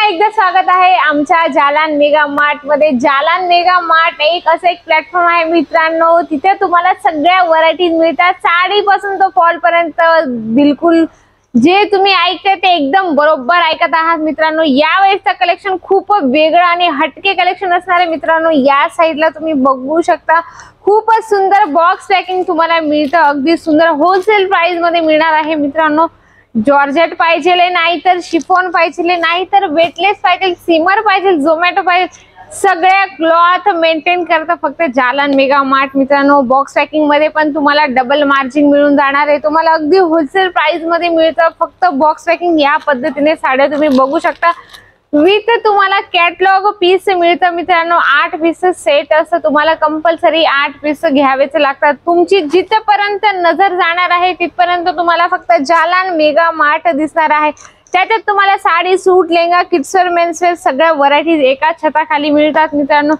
एकदा स्वागत आहे आमच्या जालान मेगा मार्ट मध्ये। जालान मेगा मार्ट एक असं एक प्लॅटफॉर्म आहे मित्रांनो, तिथे तुम्हाला सगळ्या व्हरायटीज मिळतात, साडीपासून तो फॉल पर्यंत। बिलकुल जे तुम्ही ऐकते ते एकदम बरोबर ऐकत आहात मित्रांनो। यावेळेसचं कलेक्शन खूप वेगळं आणि हटके कलेक्शन असणार आहे मित्रांनो। या साइडला तुम्ही बघू शकता, खूपच सुंदर बॉक्स पॅकिंग तुम्हाला मिळतं, अगदी सुंदर होलसेल प्राइस मध्ये मिळणार आहे मित्रांनो। जॉर्जेट पाहिजे नाही तर शिफॉन पाहिजे नाही तर वेटलेस पाहिजे, सिमर पाहिजे, झोमॅटो पाहिजे, सगळ्या क्लॉथ मेंटेन करता फक्त जालान मेगा मार्ट मित्रांनो। बॉक्स पॅकिंग मध्ये पण तुम्हाला डबल मार्जिन मिळून जाणार आहे, तुम्हाला अगदी होलसेल प्राइस मध्ये मिळतं। फक्त बॉक्स पॅकिंग या पद्धतीने साड्या तुम्ही बघू शकता, विथ तुम्हाला कॅटलॉग पीस मिळतं मित्रांनो। 8 पीस सेट असं तुम्हाला कंपल्सरी 8 पीस घ्यावेच लागतात। तुमची जिथपर्यंत नजर जाणार आहे तिथपर्यंत तुम्हाला फक्त जालान मेगा मार्ट दिसणार आहे। त्याच्यात तुम्हाला साडी, सूट, लेहंगा, किड्सवेअर, मेन्सवेअर सगळ्या व्हरायटीज एका छताखाली मिळतात मित्रांनो।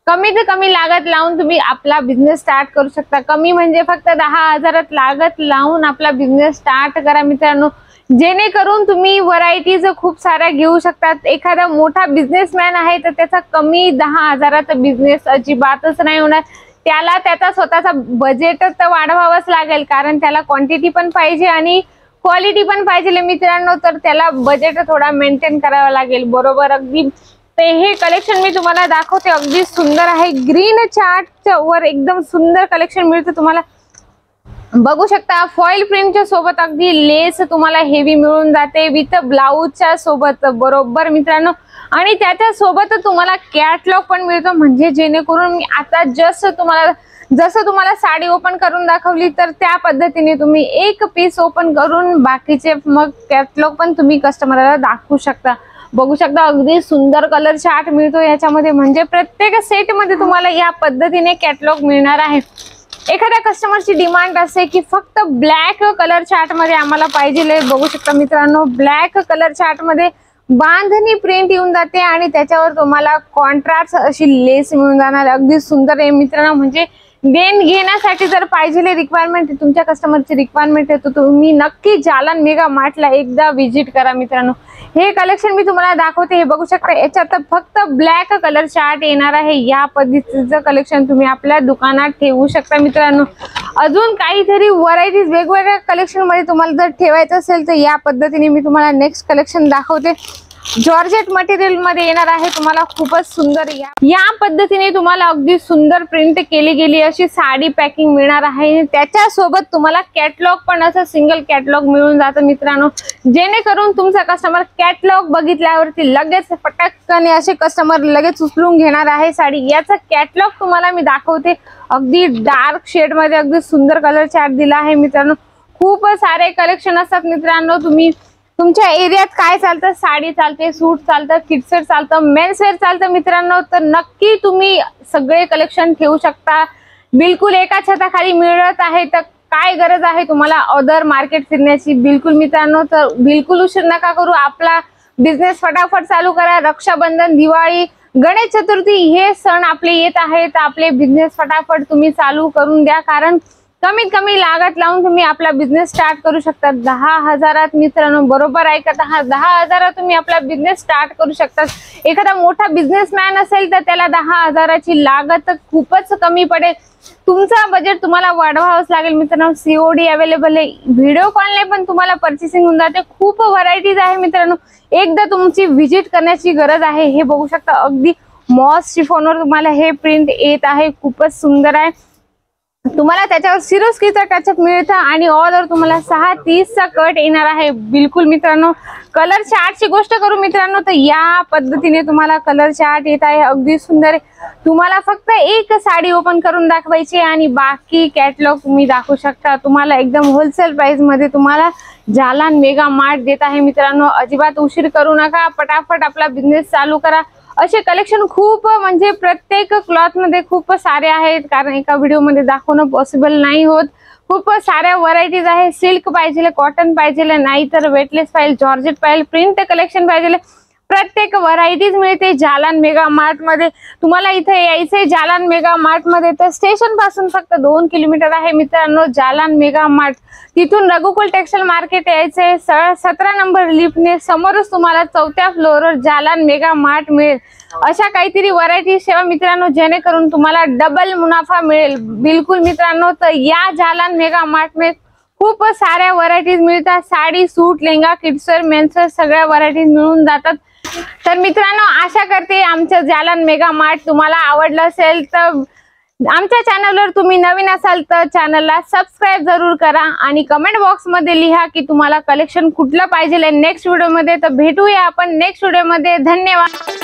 कमीत कमी लागत लावून तुम्ही आपला बिझनेस स्टार्ट करू शकता। कमी म्हणजे फक्त 10,000 लागत लावून आपला बिझनेस स्टार्ट करा मित्रांनो, जेणेकरून तुम्ही व्हरायटीज खूप साऱ्या घेऊ शकतात। एखादा मोठा बिझनेसमॅन आहे तर त्याचा कमी 10,000 बिझनेस अजिबातच नाही होणार, त्याला त्याचा स्वतःचा बजेट तर वाढवावंच लागेल, कारण त्याला क्वांटिटी पण पाहिजे आणि क्वालिटी पण पाहिजे मित्रांनो। तर त्याला बजेट थोडा मेंटेन करावा लागेल, बरोबर अगदी। ते हे कलेक्शन मी तुम्हाला दाखवते, अगदी सुंदर आहे। ग्रीन चार्टच्या वर एकदम सुंदर कलेक्शन मिळतं तुम्हाला, बघू शकता। फॉइल प्रिंटच्या सोबत अगदी लेस तुम्हाला हेवी मिळून जाते, विथ ब्लाउजच्या सोबत बरोबर मित्रांनो। आणि त्याच्या सोबत तुम्हाला कॅटलॉग पण मिळतो, म्हणजे जेणेकरून मी आता जसं तुम्हाला साडी ओपन करून दाखवली तर त्या पद्धतीने तुम्ही एक पीस ओपन करून बाकीचे मग कॅटलॉग पण तुम्ही कस्टमरला दाखवू शकता। बघू शकता अगदी सुंदर कलर चार्ट मिळतो याच्यामध्ये, म्हणजे प्रत्येक सेट मध्ये तुम्हाला या पद्धतीने कॅटलॉग मिळणार आहे। एखाद्या कस्टमरची डिमांड असते की फक्त ब्लॅक कलर चार्ट मध्ये आम्हाला पाहिजे, बघू शकता मित्रांनो। ब्लॅक कलर चार्ट मध्ये बांधणी प्रिंट येऊन जाते आणि त्याच्यावर तुम्हाला कॉन्ट्रास्ट अशी लेस मिळून जाणार, अगदी सुंदर आहे मित्रांनो। म्हणजे देण घेण्यासाठी जर पाहिजे रिक्वायरमेंट, तुमच्या कस्टमरची रिक्वायरमेंट आहे, तर तुम्ही नक्की जालान मेगा मार्टला एकदा विजिट करा मित्रांनो। हे कलेक्शन मी तुम्हाला दाखवते, हे बघू शकता। याच्यात फक्त ब्लॅक कलर चार्ट येणार आहे, या पद्धतीचं कलेक्शन तुम्ही आपल्या दुकानात ठेवू शकता मित्रांनो। अजून काहीतरी व्हरायटीज वेगवेगळ्या कलेक्शन मध्ये तुम्हाला जर ठेवायचं असेल तर या पद्धतीने मी तुम्हाला नेक्स्ट कलेक्शन दाखवते। जॉर्जेट मटेरियल मध्ये येणार आहे तुम्हाला, खूपच सुंदर या पद्धतीने तुम्हाला अगदी सुंदर प्रिंट केली गेली अशी साडी पॅकिंग मिळणार आहे। त्याच्या सोबत तुम्हाला कॅटलॉग पण असं सिंगल कॅटलॉग मिळून जातं मित्रांनो, जेणेकरून तुमचा कस्टमर कॅटलॉग बघितल्यावरती लगेच पटकन असे कस्टमर लगेच उचलून घेणार आहे साडी। याचा कॅटलॉग तुम्हाला मी दाखवते, अगदी डार्क शेड मध्ये अगदी सुंदर कलर चार्ट दिला आहे मित्रांनो। खूप सारे कलेक्शन असतात मित्रांनो, तुम्ही तुमच्या एरियात काय चालतं, साडी चालते, सूट चालतं, किड्सवेअर चालतं, मेन्सवेअर चालतं मित्रांनो, तर नक्की तुम्ही सगळे कलेक्शन ठेवू शकता। बिलकुल एका छताखाली मिळत आहे, तर काय गरज आहे तुम्हाला अदर मार्केट फिरण्याची? बिलकुल मित्रांनो, तर बिलकुल उशीर नका करू, आपला बिझनेस फटाफट चालू करा। रक्षाबंधन, दिवाळी, गणेश चतुर्थी हे सण आपले येत आहेत, आपले बिझनेस फटाफट तुम्ही चालू करून द्या, कारण कमीत कमी लागत लावून तुम्ही आपला बिझनेस स्टार्ट करू शकता। 10,000 मित्रांनो, बरोबर ऐकत आहात, 10,000 तुम्ही आपला बिझनेस स्टार्ट करू शकता। एखादा मोठा बिझनेसमॅन असेल तर त्याला 10,000ची लागत खूपच कमी पडेल, तुमचा बजेट तुम्हाला वाढवावंच लागेल मित्रांनो। सीओडी अवेलेबल आहे, व्हिडिओ कॉलने पण तुम्हाला पर्चेसिंग होऊन जाते। खूप व्हरायटीज आहे मित्रांनो, एकदा तुमची व्हिजिट करण्याची गरज आहे। हे बघू शकता, अगदी मॉस शिफॉनवर तुम्हाला हे प्रिंट येत आहे, खूपच सुंदर आहे। तुम्हाला त्याच्यावर सिरोस्कीचा टचअप मिळतं आणि ऑल ओव्हर तुम्हाला 630 चा कट येणार आहे। बिलकुल मित्रांनो, कलर चार्टची गोष्ट करू मित्रांनो, तर या पद्धतीने तुम्हाला कलर चार्ट येत आहे, अगदी सुंदर आहे। तुम्हाला फक्त एक साडी ओपन करून दाखवायची आणि बाकी कॅटलॉग तुम्ही दाखवू शकता। तुम्हाला एकदम होलसेल प्राइस मध्ये तुम्हाला जालान मेगा मार्ट देत आहे मित्रांनो। अजिबात उशीर करू नका, पटापट आपला बिझनेस चालू करा। असे कलेक्शन खूप म्हणजे प्रत्येक क्लॉथ मध्ये खूप सारे आहेत, कारण एका व्हिडिओ मध्ये दाखवणं पॉसिबल नाही होत। खूप साऱ्या व्हरायटीज आहे, सिल्क पाहिजे, कॉटन पाहिजे, नाही तर वेटलेस पाहिजे, जॉर्जेट पाहिजे, प्रिंट कलेक्शन पाहिजे, प्रत्येक व्हरायटीज मिळते जालान मेगा मार्ट मध्ये। तुम्हाला इथे यायचंय जालान मेगा मार्ट मध्ये तर स्टेशन पासून फक्त 2 किलोमीटर आहे मित्रांनो जालान मेगा मार्ट। तिथून रघुकुल टेक्सटाईल मार्केट यायचंय, 17 नंबर लिफ्टने समोरच तुम्हाला 4थ्या फ्लोअरवर जालान मेगा मार्ट मिळेल। अशा काहीतरी व्हरायटी सेवा मित्रांनो जेणेकरून तुम्हाला डबल मुनाफा मिळेल। बिलकुल मित्रांनो, तर या जालान मेगा मार्ट में खूप साऱ्या व्हरायटीज मिळतात, साडी, सूट, लेहंगा, किड्सवेअर, मेन्सवेअर सगळ्या व्हरायटीज मिळून जातात। तर मित्रांनो आशा करते आमचं जालान मेगा मार्ट तुम्हाला आवडलं असेल तर आमच्या चॅनलवर तुम्ही नवीन असाल तर चॅनलला सबस्क्राइब जरूर करा आणि कमेंट बॉक्स मध्ये लिहा की तुम्हाला कलेक्शन कुठलं पाहिजे नेक्स्ट व्हिडिओ मध्ये। तर भेटूया आपण नेक्स्ट व्हिडिओ मध्ये। धन्यवाद।